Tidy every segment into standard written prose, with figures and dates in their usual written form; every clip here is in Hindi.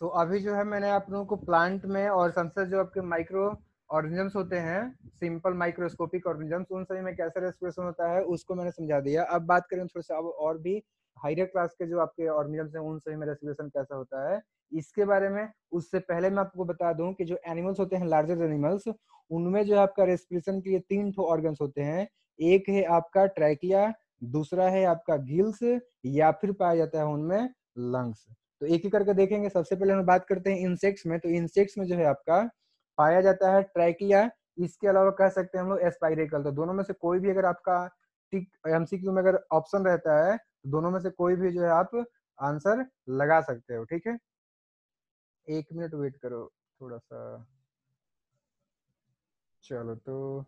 अभी जो है मैंने आप लोगों को प्लांट में और सबसे जो आपके माइक्रो ऑर्गेनिजम्स होते हैं, सिंपल माइक्रोस्कोपिक ऑर्गेनिजम्स, उन सभी में कैसे रेस्पिरेशन होता है उसको मैंने समझा दिया। अब बात करें थोड़ा सा अब और भी हायर क्लास के जो आपके ऑर्गेनिजम्स हैं उन सभी में रेस्पिरेशन कैसा होता है इसके बारे में। उससे पहले मैं आपको बता दूं कि जो एनिमल्स होते हैं, लार्जर एनिमल्स, उनमें जो आपका रेस्पिरेशन के लिए 3 ठो ऑर्गन्स होते हैं। एक है आपका ट्रैकिया, दूसरा है आपका गिल्स, या फिर पाया जाता है उनमें लंग्स। तो एक एक करके देखेंगे। सबसे पहले हम बात करते हैं इंसेक्ट्स में। तो इंसेक्ट्स में जो है आपका पाया जाता है ट्रैकिया, इसके अलावा कह सकते हैं हम लोग एस्पाइरेकल। तो दोनों में से कोई भी अगर आपका टिक एमसीक्यू में अगर ऑप्शन रहता है तो दोनों में से कोई भी जो है आप आंसर लगा सकते हो। ठीक है, 1 मिनट वेट करो थोड़ा सा। चलो तो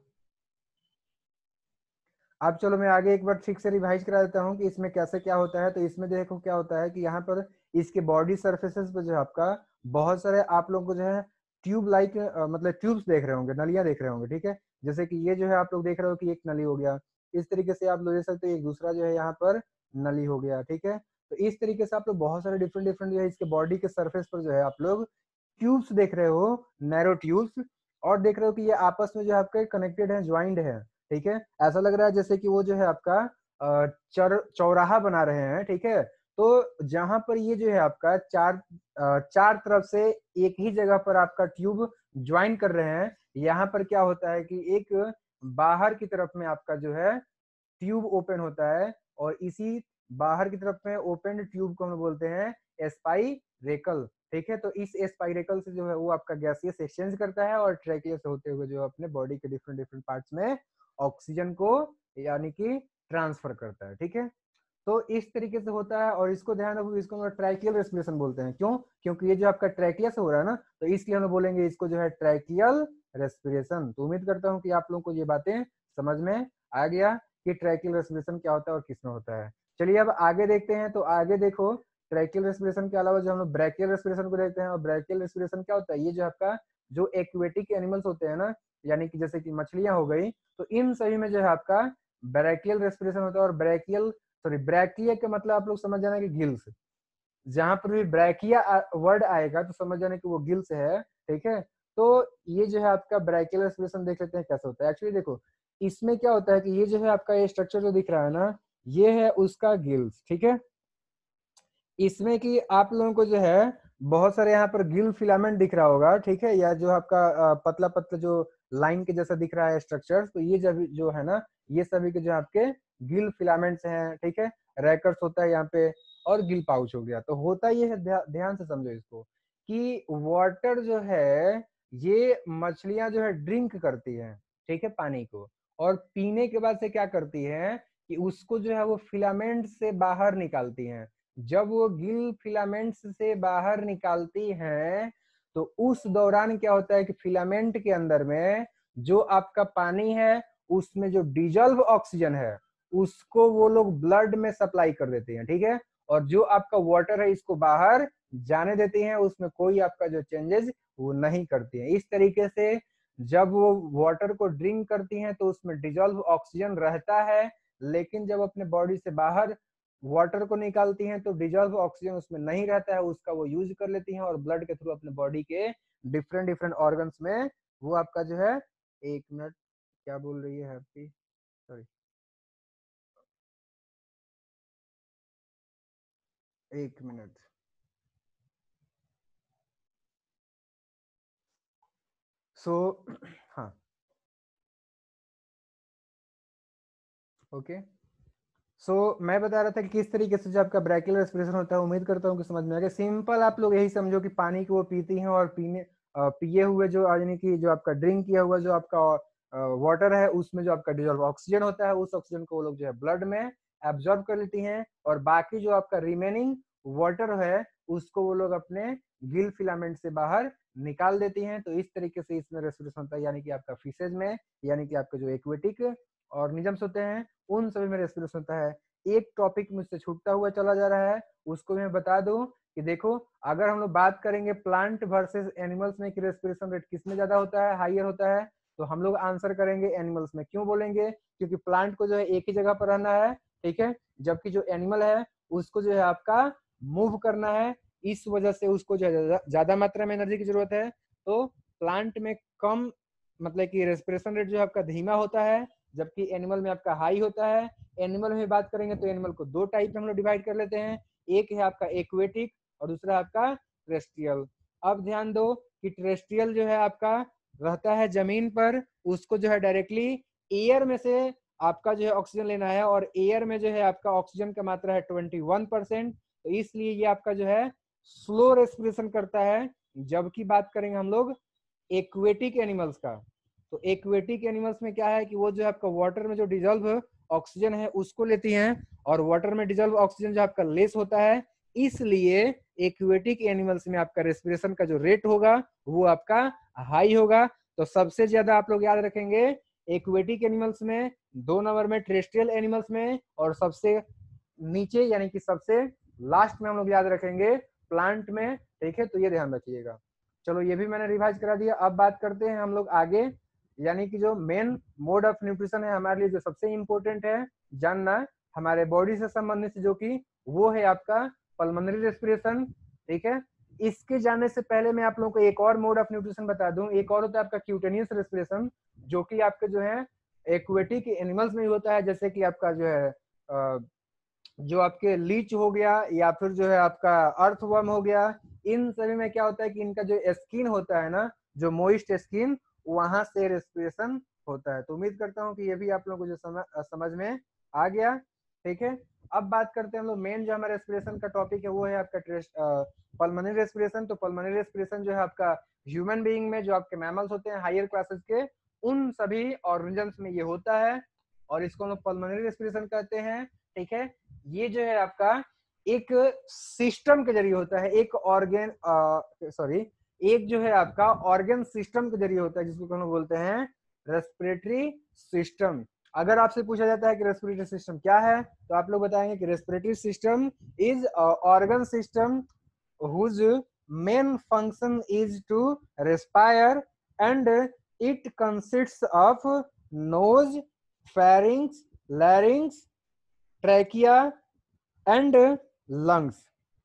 अब चलो मैं आगे एक बार ठीक से रिवाइज करा देता हूँ कि इसमें कैसे क्या होता है। तो इसमें देखो क्या होता है कि यहाँ पर इसके बॉडी सरफेसेस पे जो है आपका बहुत सारे आप लोग को जो है ट्यूब लाइक मतलब ट्यूब्स देख रहे होंगे, नलियां देख रहे होंगे। ठीक है, जैसे कि ये जो है आप लोग देख रहे हो कि एक नली हो गया, इस तरीके से आप लोग देख सकते हो एक दूसरा जो है यहाँ पर नली हो गया। ठीक है, तो इस तरीके से आप लोग बहुत सारे डिफरेंट डिफरेंट जो है इसके बॉडी के सर्फेस पर जो है आप लोग ट्यूब्स देख रहे हो, नैरो ट्यूब्स, और देख रहे हो कि ये आपस में जो है आपके कनेक्टेड है, ज्वाइंट है। ठीक है, ऐसा लग रहा है जैसे कि वो जो है आपका चौराहा बना रहे हैं। ठीक है, तो जहां पर ये जो है आपका चार तरफ से एक ही जगह पर आपका ट्यूब ज्वाइन कर रहे हैं, यहाँ पर क्या होता है कि एक बाहर की तरफ में आपका जो है ट्यूब ओपन होता है, और इसी बाहर की तरफ में ओपन ट्यूब को हम बोलते हैं एस्पाइरेकल। ठीक है, तो इस एस्पाइरेकल से जो है वो आपका गैसियस एक्सचेंज करता है, और ट्रैकिया से होते हुए जो अपने बॉडी के डिफरेंट डिफरेंट पार्ट्स में ऑक्सीजन को यानी कि ट्रांसफर करता है। ठीक है, तो इस तरीके से होता है, और इसको ध्यान रखो, इसको हम ट्रैकियल रेस्पिरेशन बोलते हैं। क्यों? क्योंकि ये जो आपका ट्रैकिया से हो रहा है ना, तो इसलिए हम बोलेंगे इसको जो है ट्रैकियल रेस्पिरेशन। तो उम्मीद करता हूँ कि आप लोगों को ये बातें समझ में आ गया कि ट्रैकियल रेस्पिरेशन क्या होता है और किसमें होता है। चलिए अब आगे देखते हैं। तो आगे देखो, ट्रैकियल रेस्पिरेशन के अलावा जो हम लोग ब्रैकियल रेस्पिरेशन को देखते हैं, और ब्रैकियल रेस्पिरेशन क्या होता है, ये जो आपका जो एक्वेटिक एनिमल्स होते हैं ना, यानी कि जैसे कि मछलियां हो गई, तो इन सभी में जो है आपका ब्रैकियल रेस्पिरेशन होता है। और ब्रैकियल सॉरी ब्रैकिया का मतलब आप लोग समझ जाना कि गिल्स, जहां पर भी ब्रैकिया वर्ड आएगा तो समझ जाने कि वो गिल्स है। ठीक है, तो ये जो है आपका ब्रैकियल रेस्पिरेशन देख लेते हैं कैसे होता है। एक्चुअली देखो, इसमें क्या होता है कि ये जो है आपका ये स्ट्रक्चर जो दिख रहा है ना, ये है उसका गिल्स। ठीक है, इसमें कि आप लोगों को जो है बहुत सारे यहाँ पर गिल फिलामेंट दिख रहा होगा। ठीक है, या जो आपका पतला पतला जो लाइन के जैसा दिख रहा है स्ट्रक्चर, तो ये जब जो है ना, ये सभी के जो आपके गिल फिलामेंट्स हैं। ठीक है, रैकर्स होता है यहाँ पे, और गिल पाउच हो गया। तो होता ये है, ध्यान से समझो इसको, कि वाटर जो है ये मछलियां जो है ड्रिंक करती हैं। ठीक है, पानी को, और पीने के बाद से क्या करती है कि उसको जो है वो फिलामेंट से बाहर निकालती हैं। जब वो गिल फिलामेंट्स से बाहर निकालती हैं तो उस दौरान क्या होता है कि फिलामेंट के अंदर में जो आपका पानी है उसमें जो डिजॉल्व ऑक्सीजन है उसको वो लोग ब्लड में सप्लाई कर देते हैं। ठीक है, और जो आपका वाटर है इसको बाहर जाने देती हैं, उसमें कोई आपका जो चेंजेस वो नहीं करती है। इस तरीके से जब वो वाटर को ड्रिंक करती हैं तो उसमें डिजॉल्व ऑक्सीजन रहता है, लेकिन जब अपने बॉडी से बाहर वाटर को निकालती हैं तो डिजॉल्व ऑक्सीजन उसमें नहीं रहता है, उसका वो यूज कर लेती हैं, और ब्लड के थ्रू अपने बॉडी के डिफरेंट डिफरेंट ऑर्गन्स में वो आपका जो है, 1 मिनट, क्या बोल रही है हैप्पी, सॉरी 1 मिनट। सो हाँ, ओके। मैं बता रहा था कि किस तरीके से जो आपका ब्रैकियल रेस्पिरेशन होता है। उम्मीद करता हूँ कि समझ में आ गया। सिंपल आप लोग यही समझो कि पानी को वो पीती हैं, और पिए हुए जो यानी कि जो आपका ड्रिंक किया हुआ जो आपका वाटर है उसमें जो आपका डिजॉल्व ऑक्सीजन होता है, उस ऑक्सीजन को वो लोग जो है ब्लड में एब्जॉर्ब कर लेती हैं, और बाकी जो आपका रिमेनिंग वाटर है उसको वो लोग अपने गिल फिलामेंट से बाहर निकाल देती हैं। तो इस तरीके से इसमें रेस्पिरेशन होता है, यानी कि आपका फिशेज में, यानी कि आपके जो एक्वेटिक ऑर्गेनिजम्स होते हैं उन सभी में रेस्पिरेशन होता है। एक टॉपिक मुझसे छूटता हुआ चला जा रहा है, उसको मैं बता दूं कि देखो, अगर हम लोग बात करेंगे प्लांट वर्सेस एनिमल्स में कि रेस्पिरेशन रेट किसमें ज्यादा होता है, हाइयर होता है, तो हम लोग आंसर करेंगे एनिमल्स में। क्यों बोलेंगे? क्योंकि प्लांट को जो है एक ही जगह पर रहना है। ठीक है, जबकि जो एनिमल है उसको जो है आपका मूव करना है, इस वजह से उसको जो है ज्यादा मात्रा में एनर्जी की जरूरत है। तो प्लांट में कम मतलब कि रेस्पिरेशन रेट जो है आपका धीमा होता है, जबकि एनिमल में आपका हाई होता है। एनिमल में बात करेंगे तो एनिमल को दो टाइप में हम लोग डिवाइड कर लेते हैं, एक है आपका एक्वेटिक और दूसरा आपका टेरेस्ट्रियल। अब ध्यान दो कि टेरेस्ट्रियल जो है आपका रहता है जमीन पर, उसको जो है डायरेक्टली एयर में से आपका जो है ऑक्सीजन लेना है, और एयर में जो है आपका ऑक्सीजन का मात्रा है 21%, तो इसलिए ये आपका जो है स्लो रेस्पिरेशन करता है। जबकि बात करेंगे हम लोग एक्वेटिक एनिमल्स का, तो एक्वेटिक एनिमल्स में क्या है कि वो जो है आपका वाटर में जो डिजॉल्व ऑक्सीजन है उसको लेती हैं, और वाटर में डिजॉल्व ऑक्सीजन जो आपका लेस होता है, इसलिए एक्वेटिक एनिमल्स में आपका रेस्पिरेशन का जो रेट होगा वो आपका हाई होगा। तो सबसे ज्यादा आप लोग याद रखेंगे एक्वेटिक एनिमल्स में, 2 नंबर में टेरेस्ट्रियल एनिमल्स में, और सबसे नीचे यानी कि सबसे लास्ट में हम लोग याद रखेंगे प्लांट में। ठीक है, तो ये ध्यान रखिएगा। चलो ये भी मैंने रिवाइज करा दिया। अब बात करते हैं हम लोग आगे, यानी कि जो मेन मोड ऑफ न्यूट्रिशन है हमारे लिए, जो सबसे इंपॉर्टेंट है जानना हमारे बॉडी से संबंधित, जो कि वो है आपका पल्मोनरी रेस्पिरेशन। ठीक है, इसके जाने से पहले मैं आप लोगों को एक और मोड ऑफ न्यूट्रिशन बता दूं। एक और होता है आपका क्यूटेनियस रेस्पिरेशन, जो कि आपके जो है एक्वेटिक एनिमल्स में होता है, जैसे कि आपका जो है जो आपके लीच हो गया, या फिर जो है आपका अर्थवर्म हो गया। इन सभी में क्या होता है कि इनका जो स्किन होता है ना, जो मोइस्ट स्किन, वहां से रेस्पिरेशन होता है। तो उम्मीद करता हूँ कि ये भी आप लोगों को जो समझ में आ गया। ठीक है, अब बात करते हैं हम लोग मेन जो हमारे रेस्पिरेशन का टॉपिक है वो है आपका पल्मोनरी रेस्पिरेशन। तो पल्मोनरी रेस्पिरेशन जो है आपका ह्यूमन बीइंग में, जो आपके मैमल्स होते हैं हायर क्लासेस के, उन सभी ऑर्गेनिजम्स में ये होता है, और इसको हम लोग पल्मोनरी रेस्पिरेशन कहते हैं। ठीक है, ये जो है आपका एक सिस्टम के जरिए होता है, एक ऑर्गन सॉरी एक जो है आपका ऑर्गन सिस्टम के जरिए होता है, जिसको हम लोग बोलते हैं रेस्पिरेटरी सिस्टम। अगर आपसे पूछा जाता है कि रेस्पिरेटरी सिस्टम क्या है, तो आप लोग बताएंगे कि respiratory system is organ system whose main function is to respire, and it consists of nose, pharynx, larynx, trachea and lungs,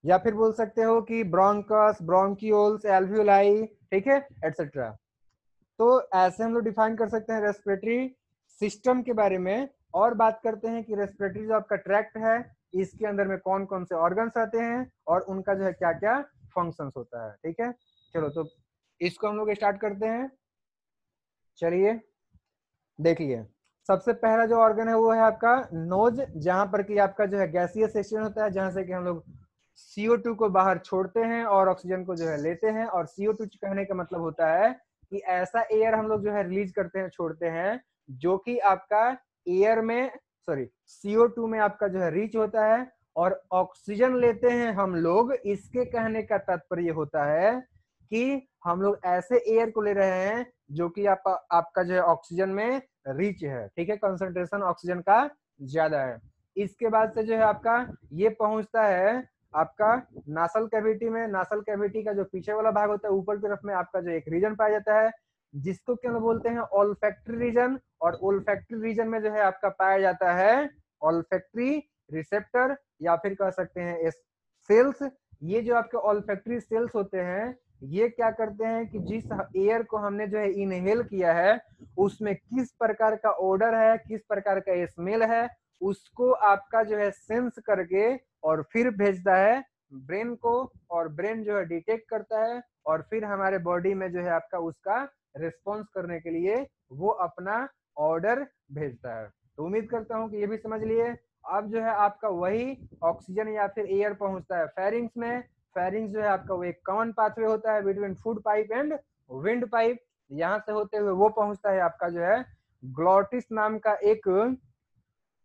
या फिर बोल सकते हो कि ब्रोंकस, ब्रोंकियोल्स, एल्वियोलाई, ठीक है, एटसेट्रा। तो ऐसे हम लोग डिफाइन कर सकते हैं रेस्पिरेटरी सिस्टम के बारे में। और बात करते हैं कि रेस्पिरेटरी जो आपका ट्रैक्ट है, इसके अंदर में कौन कौन से ऑर्गन्स आते हैं और उनका जो है क्या क्या फंक्शंस होता है। ठीक है, चलो तो इसको हम लोग स्टार्ट करते हैं। चलिए देखिए, सबसे पहला जो ऑर्गन है वो है आपका नोज, जहां पर कि आपका जो है गैसीय सेक्शन होता है, जहां से कि हम लोग CO2 को बाहर छोड़ते हैं और ऑक्सीजन को जो है लेते हैं। और CO2 कहने का मतलब होता है कि ऐसा एयर हम लोग जो है रिलीज करते हैं, छोड़ते हैं, जो कि आपका एयर में CO2 में आपका जो है रीच होता है, और ऑक्सीजन लेते हैं हम लोग। इसके कहने का तात्पर्य होता है कि हम लोग ऐसे एयर को ले रहे हैं जो कि आपका जो है ऑक्सीजन में रिच है। ठीक है, कंसंट्रेशन ऑक्सीजन का ज्यादा है। इसके बाद से जो है आपका ये पहुंचता है आपका नासल कैविटी में। नासल कैविटी का जो पीछे वाला भाग होता है, ऊपर की तरफ में आपका जो एक रीजन पाया जाता है, जिसको क्या बोलते हैं ओल्फैक्टरी रीजन। और ओल्फैक्टरी रीजन में जो है आपका पाया जाता है ओल्फैक्टरी रिसेप्टर, या फिर कह सकते हैं सेल्स। ये जो आपके ओल्फैक्टरी सेल्स होते हैं, ये क्या करते हैं कि जिस एयर को हमने जो है इनहेल किया है, उसमें किस प्रकार का ओडर है, किस प्रकार का स्मेल है, उसको आपका जो है सेंस करके और फिर भेजता है ब्रेन को, और ब्रेन जो है डिटेक्ट करता है, और फिर हमारे बॉडी में जो है आपका उसका रिस्पॉन्स करने के लिए वो अपना ऑर्डर भेजता है। तो उम्मीद करता हूँ कि ये भी समझ लिए। अब जो है आपका वही ऑक्सीजन या फिर एयर पहुंचता है फेरिंग्स में। फेरिंग्स जो है आपका वो एक कॉमन पाथवे होता है between food pipe and wind pipe. यहाँ से होते हुए वो पहुंचता है आपका जो है ग्लॉटिस नाम का एक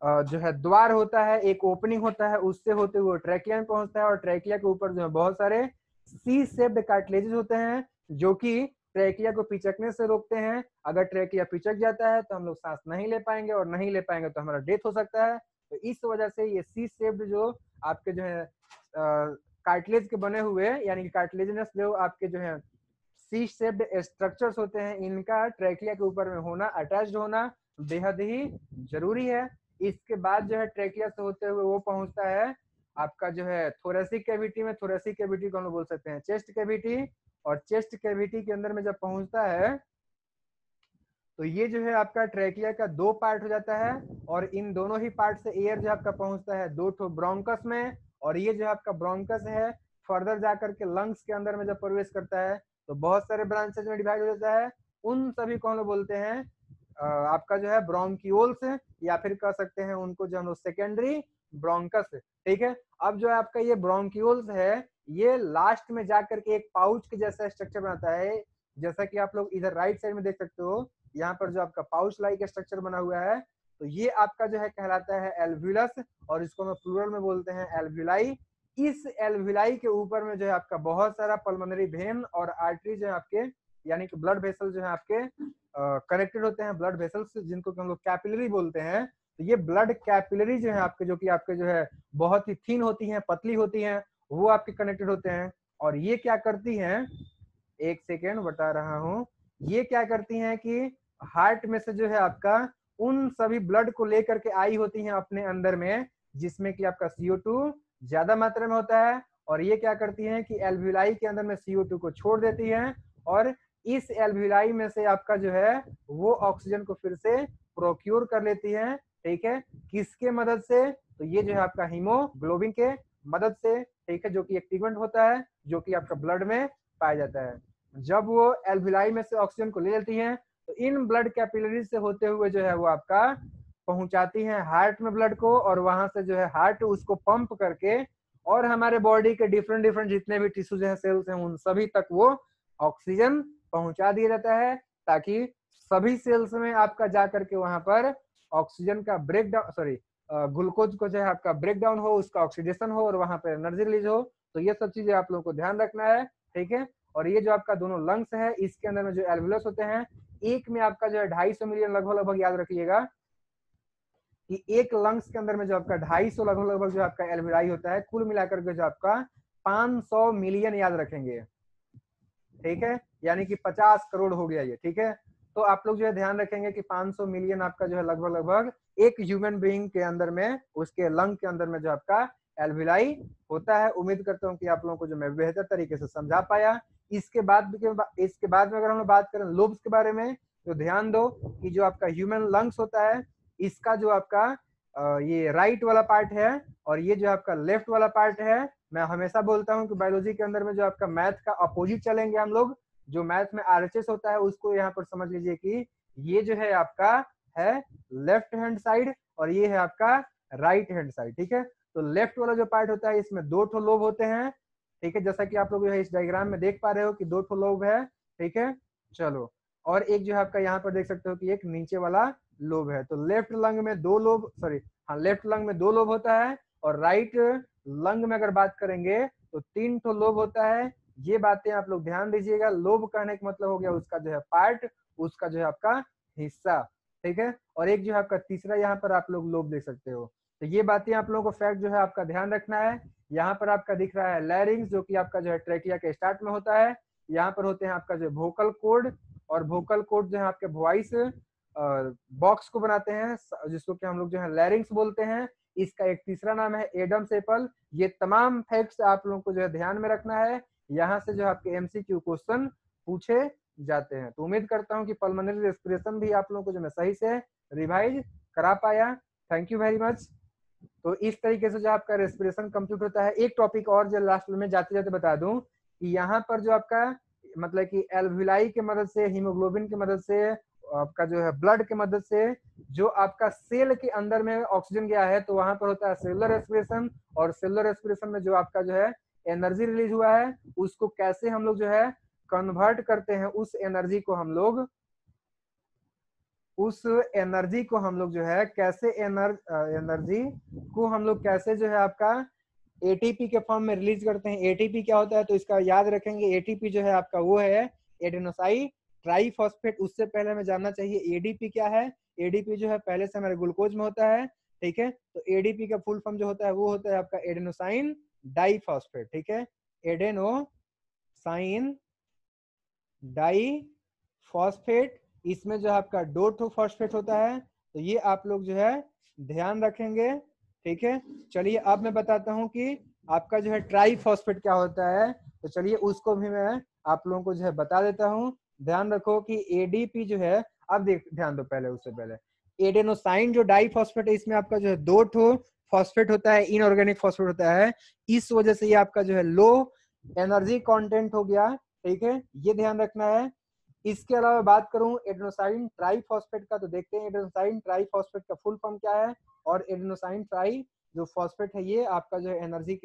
जो है द्वार होता है, एक ओपनिंग होता है, उससे होते हुए ट्रैकिया में पहुंचता है। और ट्रैकिया के ऊपर जो है बहुत सारे सी शेप्ड कार्टिलेजेस होते हैं, जो कि ट्रैकिया को पिचकने से रोकते हैं। अगर ट्रैकिया पिचक जाता है तो हम लोग सांस नहीं ले पाएंगे, और नहीं ले पाएंगे तो हमारा डेथ हो सकता है। तो इस वजह से ये सी शेप्ड जो आपके जो है कार्टिलेज के बने हुए, यानी कि कार्टिलेजिनस जो आपके जो है सी शेप्ड स्ट्रक्चर्स होते हैं, इनका ट्रैकिया के ऊपर में होना, अटैच्ड होना बेहद ही जरूरी है। इसके बाद जो है ट्रैकिया से होते हुए वो पहुंचता है आपका जो है थोरेसिक कैविटी में, थोरेसिक कैविटी को हम लोग बोल सकते हैं चेस्ट कैविटी, और चेस्ट कैविटी के अंदर में जब पहुंचता है तो ये जो है आपका ट्रैकिया का दो पार्ट हो जाता है, और इन दोनों ही पार्ट से एयर जो आपका पहुंचता है दो ठो ब्रोंकस में, और ये जो आपका ब्रोंकस है फर्दर जाकर के लंग्स के अंदर में जब प्रवेश करता है तो बहुत सारे ब्रांचेज में डिवाइड हो जाता है। उन सभी को हम लोग बोलते हैं आपका जो है ब्रोंकियोल्स, या फिर कह सकते हैं उनको जो हम लोग सेकेंडरी ब्रोंकस। ठीक है, अब जो आपका ये ब्रोंकियोल्स है ये लास्ट में जाकर के एक पाउच के जैसा स्ट्रक्चर बनाता है, जैसा कि आप लोग इधर राइट साइड में देख सकते हो, यहाँ पर जो आपका पाउच लाइक स्ट्रक्चर बना हुआ है, तो ये आपका जो है कहलाता है एल्व्यूलस, और इसको हम प्लूरल में बोलते हैं एल्व्यूलाई। इस एल्व्यूलाई के ऊपर में जो है आपका बहुत सारा पल्मोनरी वेन और आर्टरी जो है आपके, यानी कि ब्लड वेसल जो है आपके कनेक्टेड होते हैं, ब्लड वेसल्स जिनको हम लोग कैपिलरी बोलते हैं। तो ये ब्लड कैपिलरी जो है आपके, जो कि आपके जो है बहुत ही थिन होती हैं, पतली होती हैं, वो आपके कनेक्टेड होते हैं। और ये क्या करती हैं, एक सेकेंड बता रहा हूँ, ये क्या करती हैं कि हार्ट में से जो है आपका उन सभी ब्लड को लेकर के आई होती हैं अपने अंदर में, जिसमें कि आपका CO2 ज्यादा मात्रा में होता है, और ये क्या करती हैं कि एल्व्यूलाई के अंदर में CO2 को छोड़ देती हैं, और इस एल्व्यूलाई में से आपका जो है वो ऑक्सीजन को फिर से प्रोक्योर कर लेती है। ठीक है, किसके मदद से, तो ये जो है आपका हीमोग्लोबिन के मदद से। ठीक है, जो कि एक पिगमेंट होता है जो कि आपका ब्लड में पाया जाता है। जब वो एल्विलाई में से ऑक्सीजन को ले लेती हैं तो इन ब्लड कैपिलरीज से होते हुए जो है वो आपका पहुंचाती हैं हार्ट में ब्लड को, और वहां से जो है हार्ट उसको पंप करके और हमारे बॉडी के डिफरेंट डिफरेंट जितने भी टिश्यूज हैं, सेल्स हैं, उन सभी तक वो ऑक्सीजन पहुंचा दिया जाता है, ताकि सभी सेल्स में आपका जा करके वहां पर ऑक्सीजन का ब्रेक डाउन, सॉरी ग्लूकोज को जो है आपका ब्रेक डाउन हो, उसका ऑक्सीडेशन हो, और वहां पर एनर्जी रिलीज हो। तो ये सब चीजें आप लोगों को ध्यान रखना है। ठीक है, और ये जो आपका दोनों लंग्स है इसके अंदर में जो एल्वुलस होते हैं, एक में आपका जो है 250 मिलियन लगभग लगभग, याद रखिएगा कि एक लंग्स के अंदर में जो आपका 250 लगभग लगभग जो आपका एल्वुलाई होता है, कुल मिलाकर के जो आपका 500 मिलियन याद रखेंगे। ठीक है, यानी कि 50 करोड़ हो गया ये। ठीक है, तो आप लोग जो है ध्यान रखेंगे कि 500 मिलियन आपका जो है लगभग लगभग एक ह्यूमन बीइंग के अंदर में, उसके लंग के अंदर में जो आपका एल्वुलाई होता है। उम्मीद करता हूँ कि आप लोगों को जो मैं बेहतर तरीके से समझा पाया। इसके बाद में अगर हम लोग बात करें लोब्स के बारे में, तो ध्यान दो कि जो आपका ह्यूमन लंग्स होता है, इसका जो आपका ये राइट वाला पार्ट है, और ये जो आपका लेफ्ट वाला पार्ट है। मैं हमेशा बोलता हूँ कि बायोलॉजी के अंदर में जो आपका मैथ का अपोजिट चलेंगे हम लोग, जो मैथ में RHS होता है उसको यहाँ पर समझ लीजिए कि ये जो है आपका है लेफ्ट हैंड साइड, और ये है आपका राइट हैंड साइड। ठीक है, तो लेफ्ट वाला जो पार्ट होता है इसमें दो ठो लोब होते हैं। ठीक है, जैसा कि आप लोग इस डायग्राम में देख पा रहे हो कि दो ठो लोब है। ठीक है, चलो, और एक जो है आपका यहाँ पर देख सकते हो कि एक नीचे वाला लोब है। तो लेफ्ट लंग में दो लोब, सॉरी हाँ, लेफ्ट लंग में दो लोब होता है, और राइट लंग में अगर बात करेंगे तो 3 ठो लोब होता है। ये बातें आप लोग ध्यान दीजिएगा। लोब कहने का मतलब हो गया उसका जो है पार्ट, उसका जो है आपका हिस्सा। ठीक है, और एक जो है आपका तीसरा यहाँ पर आप लोग लोब देख सकते हो। तो ये बातें आप लोगों को फैक्ट जो है आपका ध्यान रखना है। यहाँ पर आपका दिख रहा है लैरिंग्स, जो कि आपका जो है ट्रेकिया के स्टार्ट में होता है। यहाँ पर होते हैं आपका जो वोकल कोड, और वोकल कोड जो है आपके वॉइस बॉक्स को बनाते हैं, जिसको कि हम लोग जो है लैरिंग्स बोलते हैं। इसका एक तीसरा नाम है एडम सेपल। ये तमाम फैक्ट्स आप लोगों को जो है ध्यान में रखना है। यहाँ से जो आपके MCQ क्वेश्चन पूछे जाते हैं। तो उम्मीद करता हूँ कि पल्मोनरी रेस्पिरेशन भी आप लोगों को जो मैं सही से रिवाइज करा पाया। Thank you very much. तो इस तरीके से जो आपका रेस्पिरेशन कंप्लीट होता है। एक टॉपिक और जो लास्ट में जाते जाते बता दूं कि यहाँ पर जो आपका मतलब कि एल्वुलाई की मदद से, हीमोग्लोबिन की मदद से, आपका जो है ब्लड की मदद से जो आपका सेल के अंदर में ऑक्सीजन गया है, तो वहां पर होता है सेलुलर रेस्पिरेशन। और सेलुलर रेस्पिरेशन में जो आपका जो है एनर्जी रिलीज हुआ है, उसको कैसे हम लोग जो है कन्वर्ट करते हैं, उस एनर्जी को हम लोग जो है कैसे एनर्जी को हम लोग कैसे जो है आपका ATP के फॉर्म में रिलीज करते हैं। ATP क्या होता है, तो इसका याद रखेंगे। ATP जो है आपका वो है एडेनोसाइन ट्राइफॉस्फेट। उससे पहले हमें जानना चाहिए ADP क्या है। ADP जो है पहले से हमारे ग्लूकोज में होता है। ठीक है, तो ADP का फुल फॉर्म जो होता है वो होता है आपका एडेनोसाइन डाइफॉस्फेट। ठीक है, एडेनोसाइन डाइफॉस्फेट। इसमें जो आपका 2 ठो फॉस्फेट होता है। तो ये आप लोग जो है ध्यान रखेंगे। ठीक है। चलिए अब मैं बताता हूँ कि आपका जो है ट्राई फॉस्फेट क्या होता है, तो चलिए उसको भी मैं आप लोगों को जो है बता देता हूँ। ध्यान रखो कि एडीपी जो है, अब देख ध्यान दो पहले, उससे पहले एडेनोसाइन जो डाई फॉस्फेट है, इसमें आपका जो है 2 ठो फॉस्फेट होता है, इनऑर्गेनिक फॉस्फेट होता है, इस वजह से ये आपका जो है लो एनर्जी कंटेंट हो गया। ठीक है, ये ध्यान रखना है। इसके अलावा बात करूं एडेनोसाइन ट्राइफॉस्फेट का, तो देखते हैं एडेनोसाइन ट्राइफॉस्फेट का फुल फॉर्म क्या है। और एडेनोसाइन ट्राई जो फॉस्फेट है, ये आपका जो है एनर्जी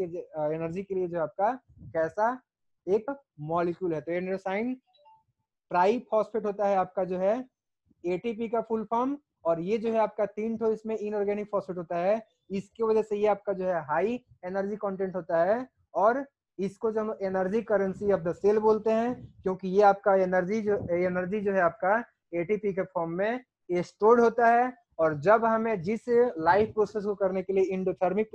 के लिए जो आपका कैसा एक मॉलिक्यूल है। तो एडेनोसाइन ट्राइफॉस्फेट होता है आपका जो है एटीपी का फुल फॉर्म। और ये जो है आपका 3 ठो इसमें इनऑर्गेनिक फॉस्फेट होता है, इसकी वजह से ये आपका जो है हाई एनर्जी कंटेंट होता है। और इसको जो हम energy currency of the cell बोलते हैं, क्योंकि ये आपका एनर्जी जो है आपका एटीपी के फॉर्म में स्टोर्ड होता है। और जब हमें जिस लाइफ प्रोसेस को करने के लिए, इंडोथर्मिक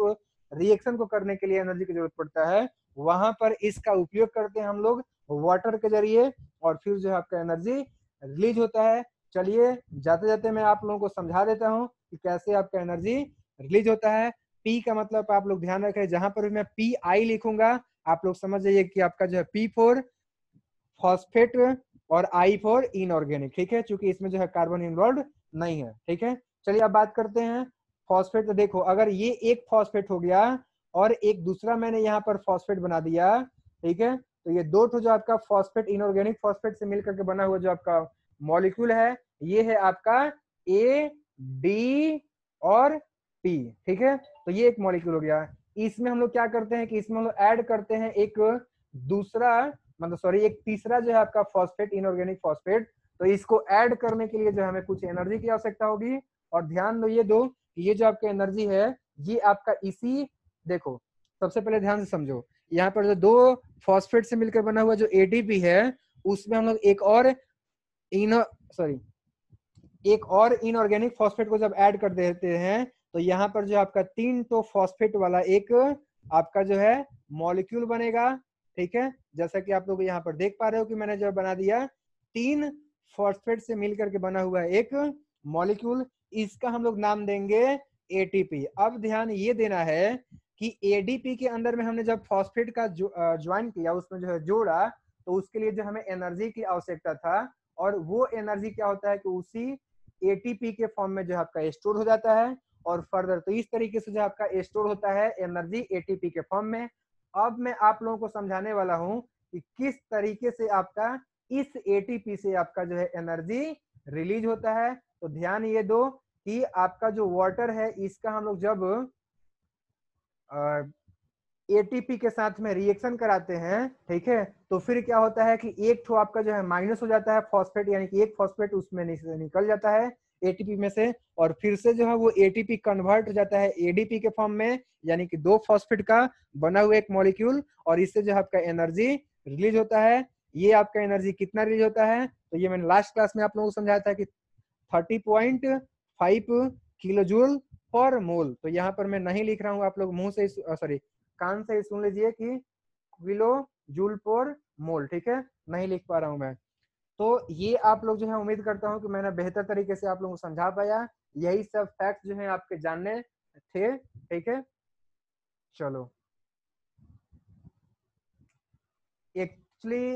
रिएक्शन को करने के लिए एनर्जी की जरूरत पड़ता है, वहां पर इसका उपयोग करते हैं हम लोग वाटर के जरिए, और फिर जो है आपका एनर्जी रिलीज होता है। चलिए जाते जाते मैं आप लोगों को समझा देता हूँ कि कैसे आपका एनर्जी रिलीज होता है। पी का मतलब आप लोग ध्यान रखें, जहां पर भी मैं पी आई लिखूंगा आप लोग समझ जाइए कि आपका जो है पी फॉर फॉस्फेट और आई फॉर इनऑर्गेनिक। ठीक है, क्योंकि इसमें जो है कार्बन इन्वॉल्व नहीं है। ठीक है, चलिए अब बात करते हैं फॉस्फेट। तो देखो, अगर ये एक फॉस्फेट हो गया और एक दूसरा मैंने यहाँ पर फॉस्फेट बना दिया, ठीक है, तो ये 2 ठो जो आपका फॉस्फेट इनऑर्गेनिक फॉस्फेट से मिलकर के बना हुआ जो आपका मॉलिक्यूल है, ये है आपका ए डी और पी। ठीक है, तो ये एक मॉलिक्यूल हो गया। इसमें हम लोग क्या करते हैं कि इसमें हम लोग ऐड करते हैं एक दूसरा, मतलब सॉरी, एक तीसरा जो है आपका फॉस्फेट, इनऑर्गेनिक फॉस्फेट। तो इसको ऐड करने के लिए जो हमें कुछ एनर्जी की आवश्यकता होगी। और ध्यान दो ये दो कि ये जो आपका एनर्जी है, ये आपका इसी, देखो सबसे पहले ध्यान से समझो, यहाँ पर जो 2 फॉस्फेट से मिलकर बना हुआ जो एटीपी है, उसमें हम लोग एक और इनऑर्गेनिक फॉस्फेट को जब ऐड कर देते हैं, तो यहाँ पर जो आपका 3 तो फॉस्फेट वाला एक आपका जो है मॉलिक्यूल बनेगा। ठीक है, जैसा कि आप लोग यहाँ पर देख पा रहे हो कि मैंने जो बना दिया 3 फॉस्फेट से मिलकर के बना हुआ एक मॉलिक्यूल, इसका हम लोग नाम देंगे एटीपी। अब ध्यान ये देना है कि एडीपी के अंदर में हमने जब फॉस्फेट का ज्वाइन किया, उसमें जो है जोड़ा, तो उसके लिए जो हमें एनर्जी की आवश्यकता था, और वो एनर्जी क्या होता है कि उसी एटीपी के फॉर्म में जो आपका स्टोर हो जाता है। और फर्दर तो इस तरीके से जो आपका स्टोर होता है एनर्जी एटीपी के फॉर्म में। अब मैं आप लोगों को समझाने वाला हूं कि किस तरीके से आपका इस एटीपी से आपका जो है एनर्जी रिलीज होता है। तो ध्यान ये दो कि आपका जो वाटर है, इसका हम लोग जब एटीपी के साथ में रिएक्शन कराते हैं, ठीक है, तो फिर क्या होता है कि एक तो आपका जो है माइनस हो जाता है फॉस्फेट, यानी कि एक फॉस्फेट उसमें निकल जाता है एटीपी में से, और फिर से जो है वो एटीपी कन्वर्ट हो जाता है एडीपी के फॉर्म में, यानी कि 2 फॉस्फेट का बना हुआ एक मॉलिक्यूल। और इससे जो आपका एनर्जी रिलीज होता है। ये आपका एनर्जी कितना रिलीज होता है, तो ये मैंने लास्ट क्लास में आप लोगों को समझाया था कि 30.5 किलो जूल पर मोल। तो यहाँ पर मैं नहीं लिख रहा हूँ, आप लोग मुंह से सॉरी कान से सुन लीजिए कि किलो जूल पर मोल। ठीक है, नहीं लिख पा रहा हूं मैं। तो ये आप लोग जो है, उम्मीद करता हूं कि मैंने बेहतर तरीके से आप लोगों को समझा पाया। यही सब फैक्ट जो है आपके जानने थे। ठीक है, चलो एक्चुअली